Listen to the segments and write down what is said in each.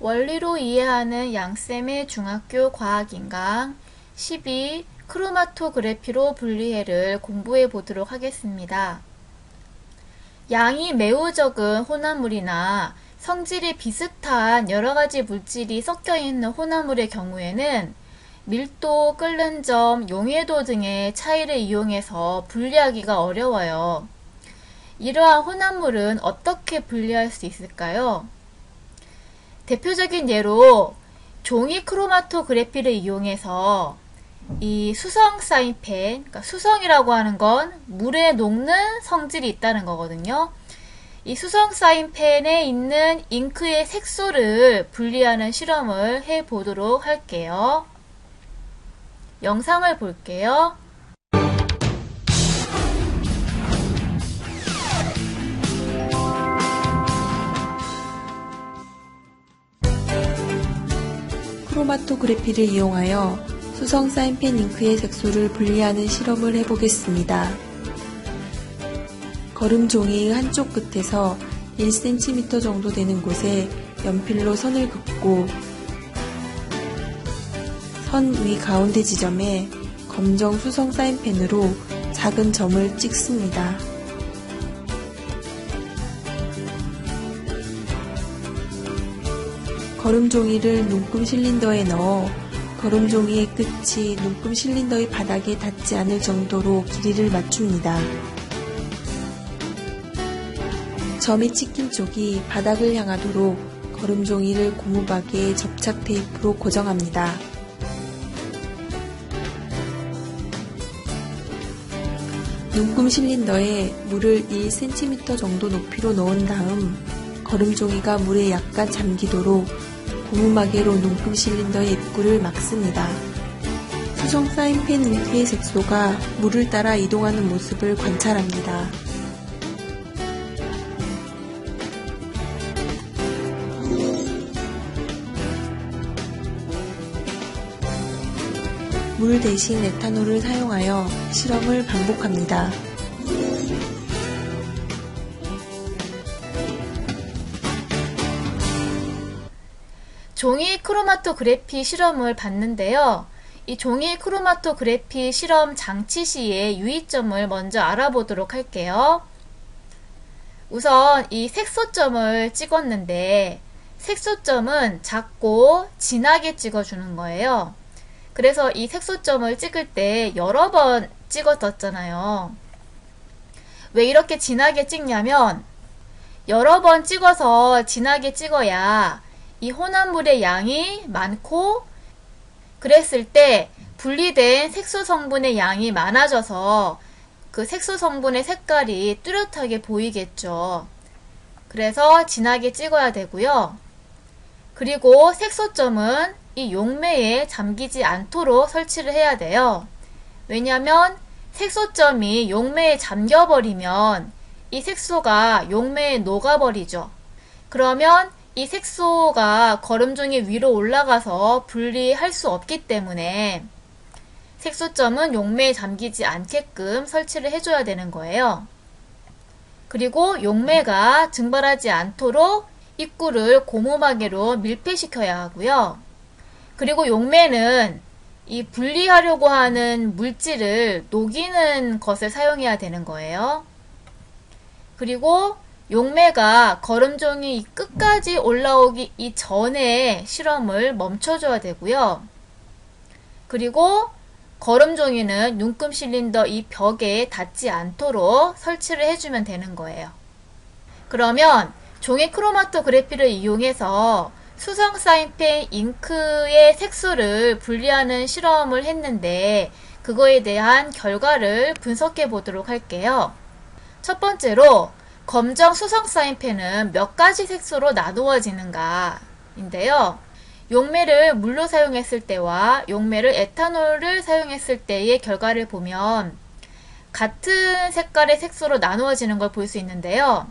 원리로 이해하는 양쌤의 중학교 과학인강 12. 크로마토그래피로 분리해를 공부해 보도록 하겠습니다. 양이 매우 적은 혼합물이나 성질이 비슷한 여러가지 물질이 섞여 있는 혼합물의 경우에는 밀도, 끓는 점, 용해도 등의 차이를 이용해서 분리하기가 어려워요. 이러한 혼합물은 어떻게 분리할 수 있을까요? 대표적인 예로 종이 크로마토그래피를 이용해서 이 수성 사인펜, 그러니까 수성이라고 하는 건 물에 녹는 성질이 있다는 거거든요. 이 수성 사인펜에 있는 잉크의 색소를 분리하는 실험을 해 보도록 할게요. 영상을 볼게요. 크로마토그래피를 이용하여 수성 사인펜 잉크의 색소를 분리하는 실험을 해보겠습니다. 거름 종이의 한쪽 끝에서 1cm 정도 되는 곳에 연필로 선을 긋고 선 위 가운데 지점에 검정 수성 사인펜으로 작은 점을 찍습니다. 거름 종이를 눈금 실린더에 넣어 거름 종이의 끝이 눈금 실린더의 바닥에 닿지 않을 정도로 길이를 맞춥니다. 점이 찍힌 쪽이 바닥을 향하도록 거름 종이를 고무바게에 접착 테이프로 고정합니다. 눈금 실린더에 물을 1cm 정도 높이로 넣은 다음 거름 종이가 물에 약간 잠기도록 고무마개로 눈금 실린더의 입구를 막습니다. 수성 사인펜 잉크의 색소가 물을 따라 이동하는 모습을 관찰합니다. 물 대신 에탄올을 사용하여 실험을 반복합니다. 종이 크로마토그래피 실험을 봤는데요. 이 종이 크로마토그래피 실험 장치 시의 유의점을 먼저 알아보도록 할게요. 우선 이 색소점을 찍었는데 색소점은 작고 진하게 찍어주는 거예요. 그래서 이 색소점을 찍을 때 여러 번 찍었었잖아요. 왜 이렇게 진하게 찍냐면 여러 번 찍어서 진하게 찍어야 이 혼합물의 양이 많고 그랬을 때 분리된 색소 성분의 양이 많아져서 그 색소 성분의 색깔이 뚜렷하게 보이겠죠. 그래서 진하게 찍어야 되고요. 그리고 색소점은 이 용매에 잠기지 않도록 설치를 해야 돼요. 왜냐하면 색소점이 용매에 잠겨버리면 이 색소가 용매에 녹아버리죠. 그러면 이 색소가 거름종이 위로 올라가서 분리할 수 없기 때문에 색소점은 용매에 잠기지 않게끔 설치를 해줘야 되는 거예요. 그리고 용매가 증발하지 않도록 입구를 고무마개로 밀폐시켜야 하고요. 그리고 용매는 이 분리하려고 하는 물질을 녹이는 것을 사용해야 되는 거예요. 그리고 용매가 거름종이 끝까지 올라오기 이전에 실험을 멈춰줘야 되고요. 그리고 거름종이는 눈금 실린더 이 벽에 닿지 않도록 설치를 해주면 되는 거예요. 그러면 종이 크로마토그래피를 이용해서 수성 사인펜 잉크의 색소를 분리하는 실험을 했는데 그거에 대한 결과를 분석해 보도록 할게요. 첫 번째로 검정 수성 사인펜은 몇 가지 색소로 나누어지는가 인데요. 용매를 물로 사용했을 때와 용매를 에탄올을 사용했을 때의 결과를 보면 같은 색깔의 색소로 나누어지는 걸 볼 수 있는데요.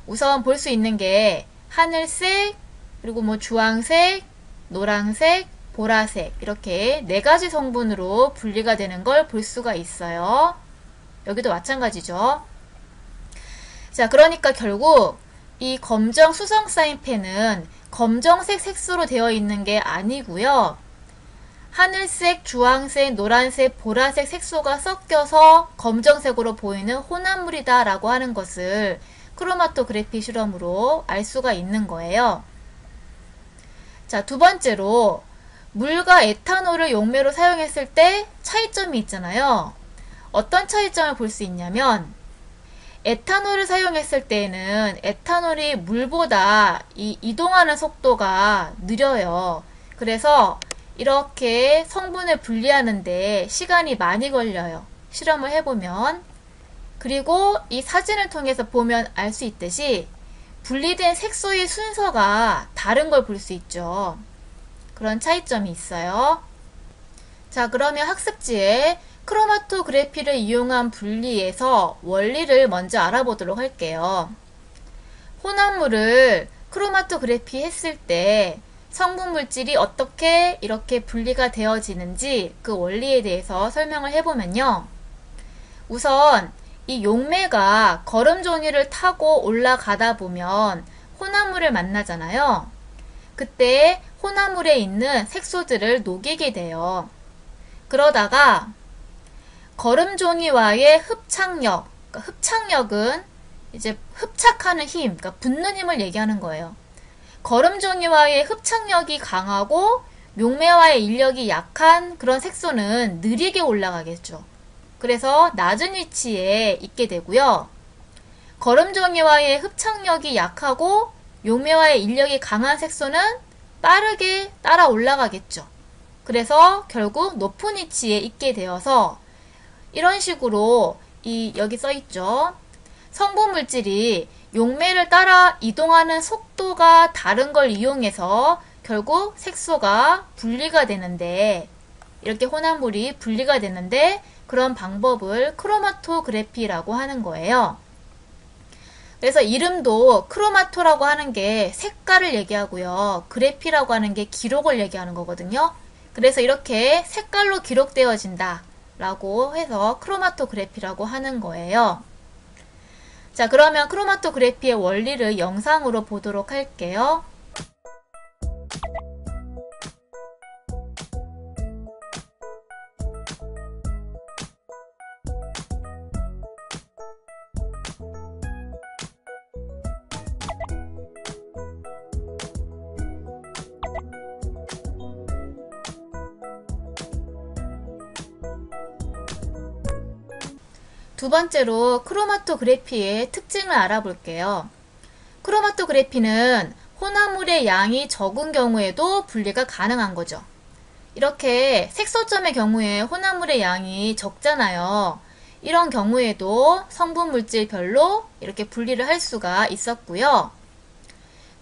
우선 볼 수 있는 게 하늘색, 그리고 뭐 주황색, 노란색, 보라색 이렇게 4가지 성분으로 분리가 되는 걸 볼 수가 있어요. 여기도 마찬가지죠. 자, 그러니까 결국 이 검정 수성 사인펜은 검정색 색소로 되어 있는 게 아니고요. 하늘색, 주황색, 노란색, 보라색 색소가 섞여서 검정색으로 보이는 혼합물이다 라고 하는 것을 크로마토그래피 실험으로 알 수가 있는 거예요. 자, 두 번째로 물과 에탄올을 용매로 사용했을 때 차이점이 있잖아요. 어떤 차이점을 볼 수 있냐면 에탄올을 사용했을 때에는 에탄올이 물보다 이동하는 속도가 느려요. 그래서 이렇게 성분을 분리하는데 시간이 많이 걸려요. 실험을 해보면. 그리고 이 사진을 통해서 보면 알 수 있듯이 분리된 색소의 순서가 다른 걸 볼 수 있죠. 그런 차이점이 있어요. 자, 그러면 학습지에 크로마토그래피를 이용한 분리에서 원리를 먼저 알아보도록 할게요. 혼합물을 크로마토그래피 했을 때 성분 물질이 어떻게 이렇게 분리가 되어지는지 그 원리에 대해서 설명을 해보면요. 우선 이 용매가 거름 종이를 타고 올라가다 보면 혼합물을 만나잖아요. 그때 혼합물에 있는 색소들을 녹이게 돼요. 그러다가 거름 종이와의 흡착력, 그러니까 흡착력은 이제 흡착하는 힘, 그러니까 붙는 힘을 얘기하는 거예요. 거름 종이와의 흡착력이 강하고 용매와의 인력이 약한 그런 색소는 느리게 올라가겠죠. 그래서 낮은 위치에 있게 되고요. 거름 종이와의 흡착력이 약하고 용매와의 인력이 강한 색소는 빠르게 따라 올라가겠죠. 그래서 결국 높은 위치에 있게 되어서 이런 식으로 여기 써있죠. 성분 물질이 용매를 따라 이동하는 속도가 다른 걸 이용해서 결국 색소가 분리가 되는데, 이렇게 혼합물이 분리가 되는데 그런 방법을 크로마토그래피라고 하는 거예요. 그래서 이름도 크로마토라고 하는 게 색깔을 얘기하고요. 그래피라고 하는 게 기록을 얘기하는 거거든요. 그래서 이렇게 색깔로 기록되어진다 라고 해서 크로마토그래피라고 하는 거예요. 자, 그러면 크로마토그래피의 원리를 영상으로 보도록 할게요. 두 번째로 크로마토그래피의 특징을 알아볼게요. 크로마토그래피는 혼합물의 양이 적은 경우에도 분리가 가능한 거죠. 이렇게 색소점의 경우에 혼합물의 양이 적잖아요. 이런 경우에도 성분 물질별로 이렇게 분리를 할 수가 있었고요.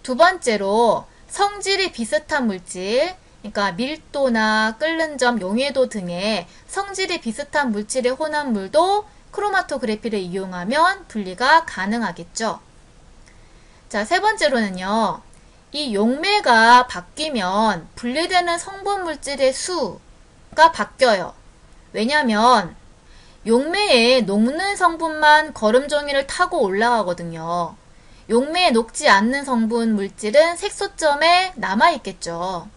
두 번째로 성질이 비슷한 물질, 그러니까 밀도나 끓는 점, 용해도 등의 성질이 비슷한 물질의 혼합물도 크로마토그래피를 이용하면 분리가 가능하겠죠. 자, 세 번째로는요. 이 용매가 바뀌면 분리되는 성분 물질의 수가 바뀌어요. 왜냐하면 용매에 녹는 성분만 거름 종이를 타고 올라가거든요. 용매에 녹지 않는 성분 물질은 색소점에 남아있겠죠.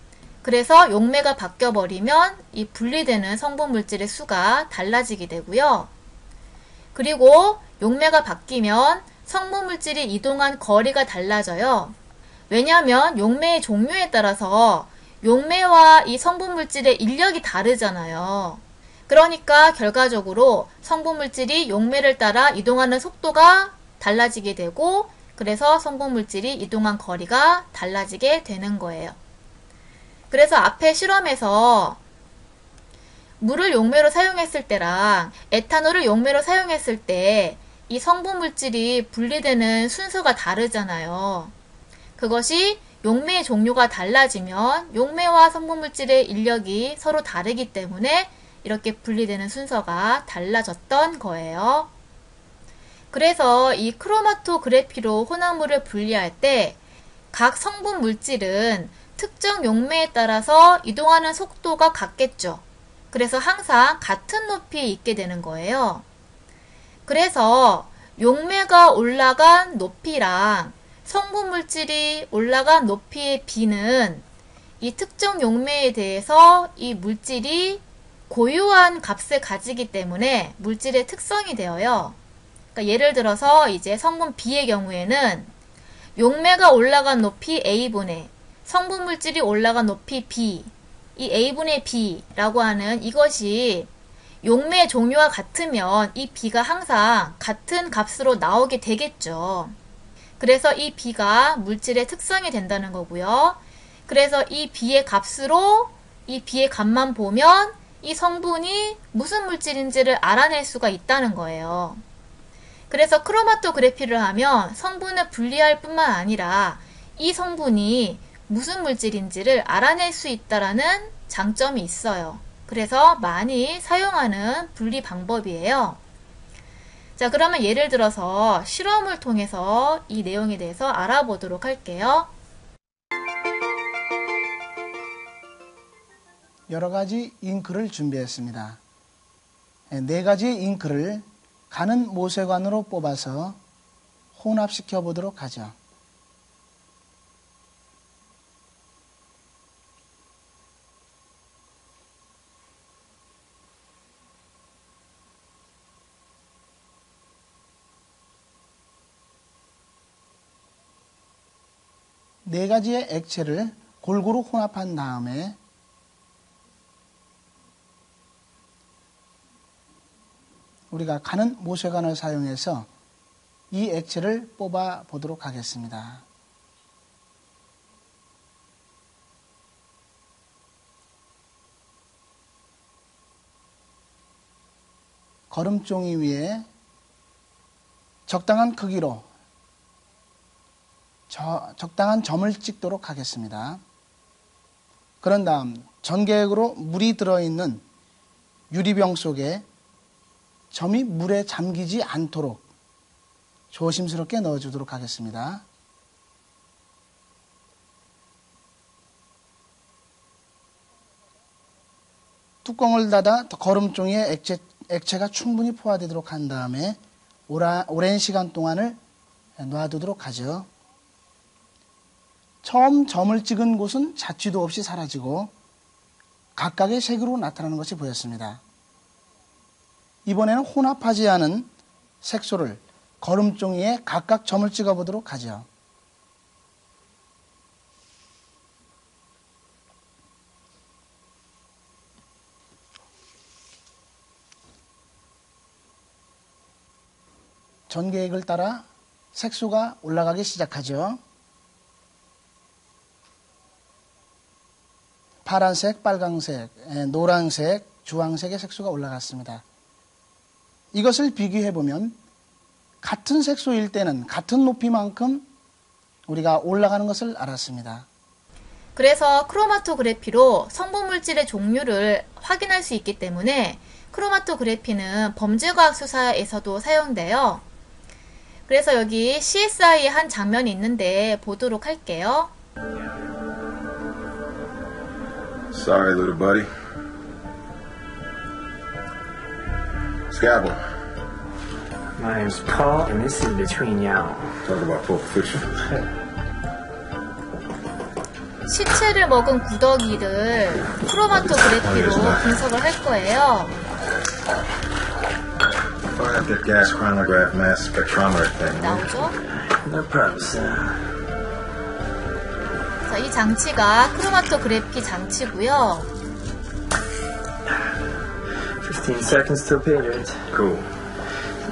그래서 용매가 바뀌어버리면 이 분리되는 성분 물질의 수가 달라지게 되고요. 그리고 용매가 바뀌면 성분 물질이 이동한 거리가 달라져요. 왜냐하면 용매의 종류에 따라서 용매와 이 성분 물질의 인력이 다르잖아요. 그러니까 결과적으로 성분 물질이 용매를 따라 이동하는 속도가 달라지게 되고, 그래서 성분 물질이 이동한 거리가 달라지게 되는 거예요. 그래서 앞에 실험에서 물을 용매로 사용했을 때랑 에탄올을 용매로 사용했을 때 이 성분 물질이 분리되는 순서가 다르잖아요. 그것이 용매의 종류가 달라지면 용매와 성분 물질의 인력이 서로 다르기 때문에 이렇게 분리되는 순서가 달라졌던 거예요. 그래서 이 크로마토그래피로 혼합물을 분리할 때 각 성분 물질은 특정 용매에 따라서 이동하는 속도가 같겠죠. 그래서 항상 같은 높이에 있게 되는 거예요. 그래서 용매가 올라간 높이랑 성분 물질이 올라간 높이의 B는 이 특정 용매에 대해서 이 물질이 고유한 값을 가지기 때문에 물질의 특성이 되어요. 그러니까 예를 들어서 이제 성분 B의 경우에는 용매가 올라간 높이 A분의 성분 물질이 올라간 높이 B, 이 A분의 B라고 하는 이것이 용매의 종류와 같으면 이 B가 항상 같은 값으로 나오게 되겠죠. 그래서 이 B가 물질의 특성이 된다는 거고요. 그래서 이 B의 값으로 이 B의 값만 보면 이 성분이 무슨 물질인지를 알아낼 수가 있다는 거예요. 그래서 크로마토그래피를 하면 성분을 분리할 뿐만 아니라 이 성분이 무슨 물질인지를 알아낼 수 있다는 장점이 있어요. 그래서 많이 사용하는 분리 방법이에요. 자, 그러면 예를 들어서 실험을 통해서 이 내용에 대해서 알아보도록 할게요. 여러 가지 잉크를 준비했습니다. 4가지의 잉크를 가는 모세관으로 뽑아서 혼합시켜 보도록 하죠. 네 가지의 액체를 골고루 혼합한 다음에 우리가 가는 모세관을 사용해서 이 액체를 뽑아 보도록 하겠습니다. 거름종이 위에 적당한 크기로 적당한 점을 찍도록 하겠습니다. 그런 다음 전개액으로 물이 들어있는 유리병 속에 점이 물에 잠기지 않도록 조심스럽게 넣어주도록 하겠습니다. 뚜껑을 닫아 거름종이에 액체가 충분히 포화되도록 한 다음에 오랜 시간 동안을 놔두도록 하죠. 처음 점을 찍은 곳은 자취도 없이 사라지고 각각의 색으로 나타나는 것이 보였습니다. 이번에는 혼합하지 않은 색소를 거름종이에 각각 점을 찍어 보도록 하죠. 전개액을 따라 색소가 올라가기 시작하죠. 파란색, 빨강색, 노란색, 주황색의 색소가 올라갔습니다. 이것을 비교해보면 같은 색소일 때는 같은 높이만큼 우리가 올라가는 것을 알았습니다. 그래서 크로마토그래피로 성분 물질의 종류를 확인할 수 있기 때문에 크로마토그래피는 범죄과학 수사에서도 사용돼요. 그래서 여기 CSI의 한 장면이 있는데 보도록 할게요. Sorry, little buddy. Scabble. My name's Paul, and this is Between Y'all. Talk about Pulp Fiction. 시체를 먹은 구더기를 크로마토그래피로 분석을 할 거예요. Fire up that gas chronograph mass spectrometer thing. 나오죠? No problem, sir. 자, 이 장치가 크로마토그래피 장치고요. 15 seconds till pay dirt. Cool.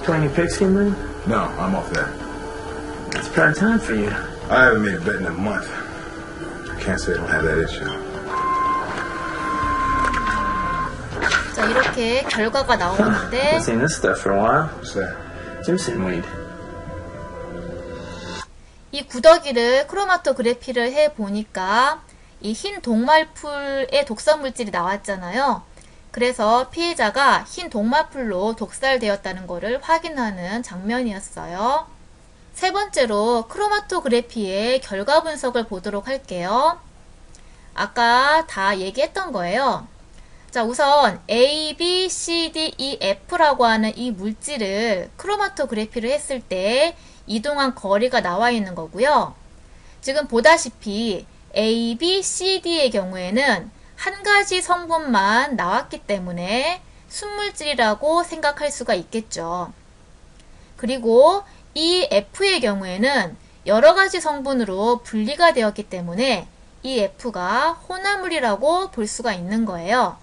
Play any pigskin, man? No, I'm off that. It's prime time for you. I haven't made a bet in a month. I can't say I don't have that issue. 자, 이렇게 결과가 나오는데 I've seen this stuff for a while. What's that? Jimson weed. 이 구더기를 크로마토그래피를 해 보니까 이 흰 독말풀의 독성 물질이 나왔잖아요. 그래서 피해자가 흰 독말풀로 독살되었다는 것을 확인하는 장면이었어요. 세 번째로 크로마토그래피의 결과 분석을 보도록 할게요. 아까 다 얘기했던 거예요. 자, 우선 A, B, C, D, E, F라고 하는 이 물질을 크로마토그래피를 했을 때 이동한 거리가 나와 있는 거고요. 지금 보다시피 A, B, C, D의 경우에는 한 가지 성분만 나왔기 때문에 순물질이라고 생각할 수가 있겠죠. 그리고 이 F의 경우에는 여러 가지 성분으로 분리가 되었기 때문에 이 F가 혼합물이라고 볼 수가 있는 거예요.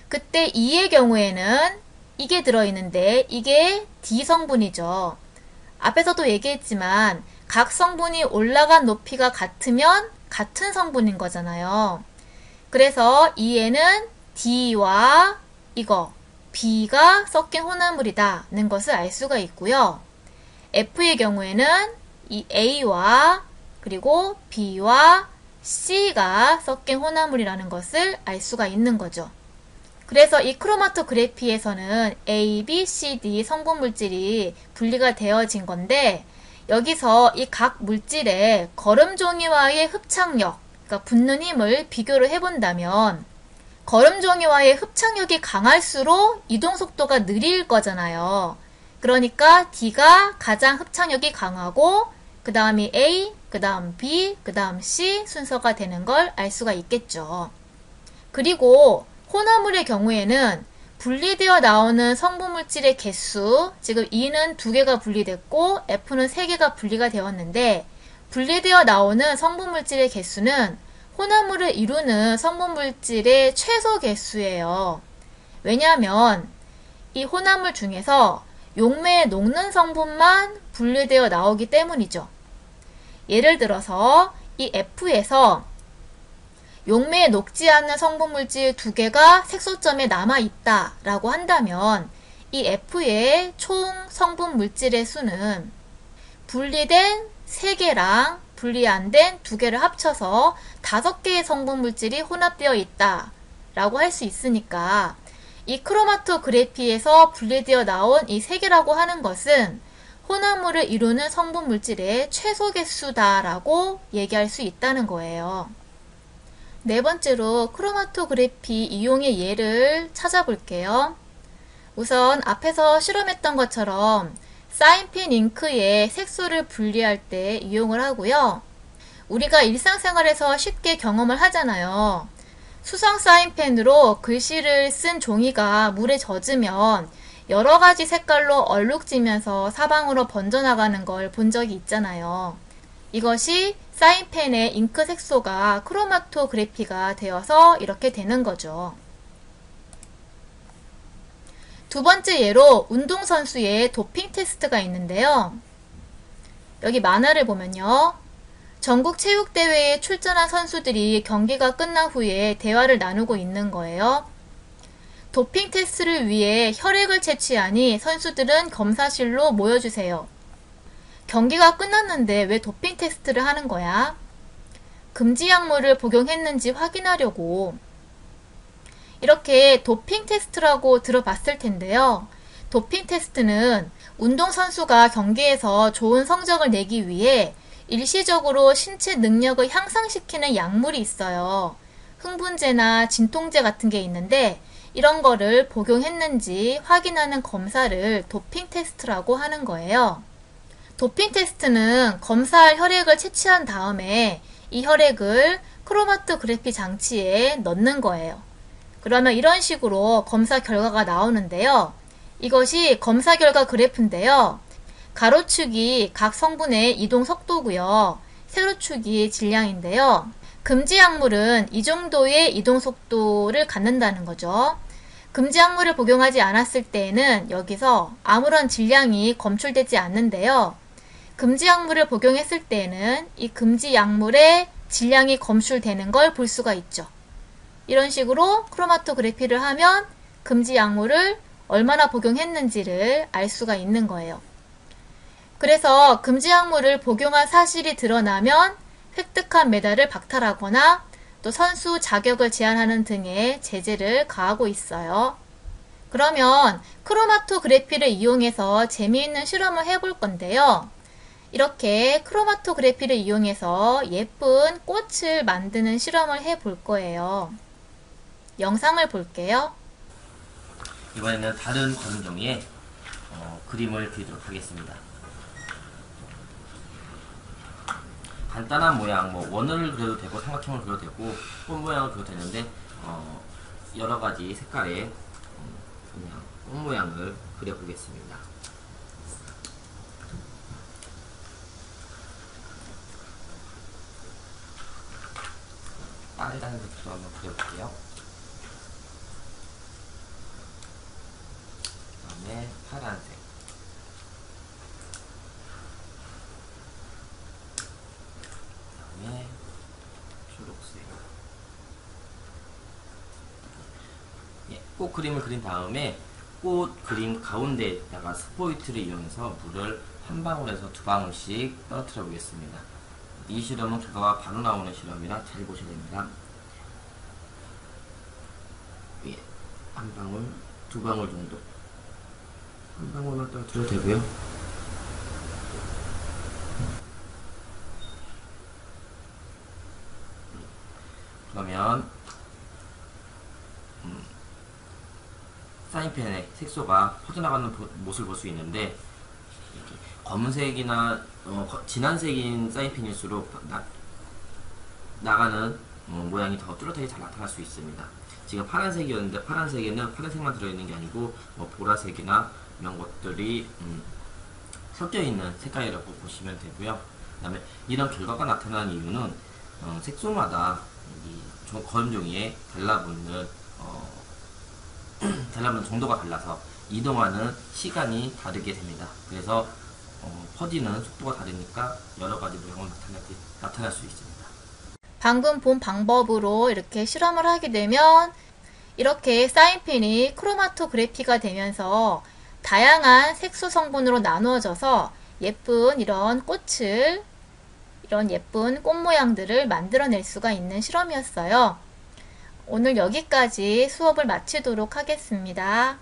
그때 E의 경우에는 이게 들어있는데 이게 D 성분이죠. 앞에서도 얘기했지만 각 성분이 올라간 높이가 같으면 같은 성분인 거잖아요. 그래서 E에는 D와 이거 B가 섞인 혼합물이다는 것을 알 수가 있고요. F의 경우에는 이 A와 그리고 B와 C가 섞인 혼합물이라는 것을 알 수가 있는 거죠. 그래서 이 크로마토그래피에서는 A, B, C, D 성분 물질이 분리가 되어진 건데 여기서 이 각 물질의 거름종이와의 흡착력, 그러니까 붙는 힘을 비교를 해본다면 거름종이와의 흡착력이 강할수록 이동 속도가 느릴 거잖아요. 그러니까 D가 가장 흡착력이 강하고 그 다음이 A, 그 다음 B, 그 다음 C 순서가 되는 걸 알 수가 있겠죠. 그리고 혼합물의 경우에는 분리되어 나오는 성분물질의 개수, 지금 E는 2개가 분리됐고 F는 3개가 분리가 되었는데 분리되어 나오는 성분물질의 개수는 혼합물을 이루는 성분물질의 최소 개수예요. 왜냐하면 이 혼합물 중에서 용매에 녹는 성분만 분리되어 나오기 때문이죠. 예를 들어서 이 F에서 용매에 녹지 않는 성분물질 2개가 색소점에 남아있다 라고 한다면 이 F의 총 성분물질의 수는 분리된 3개랑 분리 안 된 2개를 합쳐서 5개의 성분물질이 혼합되어 있다 라고 할 수 있으니까 이 크로마토그래피에서 분리되어 나온 이 3개라고 하는 것은 혼합물을 이루는 성분물질의 최소 개수다 라고 얘기할 수 있다는 거예요. 네 번째로 크로마토그래피 이용의 예를 찾아볼게요. 우선 앞에서 실험했던 것처럼 사인펜 잉크에 색소를 분리할 때 이용을 하고요. 우리가 일상생활에서 쉽게 경험을 하잖아요. 수성 사인펜으로 글씨를 쓴 종이가 물에 젖으면 여러 가지 색깔로 얼룩지면서 사방으로 번져나가는 걸 본 적이 있잖아요. 이것이 사인펜의 잉크 색소가 크로마토그래피가 되어서 이렇게 되는 거죠. 두 번째 예로 운동선수의 도핑 테스트가 있는데요. 여기 만화를 보면요. 전국 체육대회에 출전한 선수들이 경기가 끝난 후에 대화를 나누고 있는 거예요. 도핑 테스트를 위해 혈액을 채취하니 선수들은 검사실로 모여주세요. 경기가 끝났는데 왜 도핑 테스트를 하는 거야? 금지 약물을 복용했는지 확인하려고. 이렇게 도핑 테스트라고 들어봤을 텐데요. 도핑 테스트는 운동선수가 경기에서 좋은 성적을 내기 위해 일시적으로 신체 능력을 향상시키는 약물이 있어요. 흥분제나 진통제 같은 게 있는데 이런 거를 복용했는지 확인하는 검사를 도핑 테스트라고 하는 거예요. 도핑 테스트는 검사할 혈액을 채취한 다음에 이 혈액을 크로마토그래피 장치에 넣는 거예요. 그러면 이런 식으로 검사 결과가 나오는데요. 이것이 검사 결과 그래프인데요. 가로축이 각 성분의 이동 속도고요. 세로축이 질량인데요. 금지 약물은 이 정도의 이동 속도를 갖는다는 거죠. 금지 약물을 복용하지 않았을 때에는 여기서 아무런 질량이 검출되지 않는데요. 금지 약물을 복용했을 때에는 이 금지 약물의 질량이 검출되는 걸 볼 수가 있죠. 이런 식으로 크로마토그래피를 하면 금지 약물을 얼마나 복용했는지를 알 수가 있는 거예요. 그래서 금지 약물을 복용한 사실이 드러나면 획득한 메달을 박탈하거나 또 선수 자격을 제한하는 등의 제재를 가하고 있어요. 그러면 크로마토그래피를 이용해서 재미있는 실험을 해볼 건데요. 이렇게 크로마토그래피를 이용해서 예쁜 꽃을 만드는 실험을 해볼 거예요. 영상을 볼게요. 이번에는 다른 거름 종이에 그림을 그리도록 하겠습니다. 간단한 모양, 뭐 원을 그려도 되고 삼각형을 그려도 되고 꽃 모양을 그려도 되는데 여러 가지 색깔의 그냥 꽃 모양을 그려보겠습니다. 빨간색도 한번 그려볼게요. 그 다음에 파란색, 그 다음에 초록색. 예, 꽃 그림을 그린 다음에 꽃 그림 가운데에다가 스포이트를 이용해서 물을 한 방울에서 두 방울씩 떨어뜨려 보겠습니다. 이 실험은 결과가 바로 나오는 실험이라 잘 보셔야 됩니다. 예, 한 방울, 두 방울 정도. 한 방울만 떨어뜨려도 되고요. 그러면 사인펜의 색소가 퍼져나가는 모습을 볼 수 있는데, 이렇게 검은색이나 진한 색인 사인펜일수록 나가는 모양이 더 뚜렷하게 잘 나타날 수 있습니다. 지금 파란색이었는데 파란색에는 파란색만 들어있는 게 아니고 보라색이나 이런 것들이 섞여 있는 색깔이라고 보시면 되고요. 그 다음에 이런 결과가 나타나는 이유는 색소마다 이 거름 종이에 달라붙는 정도가 달라서 이동하는 시간이 다르게 됩니다. 그래서 퍼지는 속도가 다르니까 여러 가지 모양을 나타낼 수 있습니다. 방금 본 방법으로 이렇게 실험을 하게 되면 이렇게 사인펜이 크로마토그래피가 되면서 다양한 색소 성분으로 나누어져서 예쁜 이런 예쁜 꽃 모양들을 만들어낼 수가 있는 실험이었어요. 오늘 여기까지 수업을 마치도록 하겠습니다.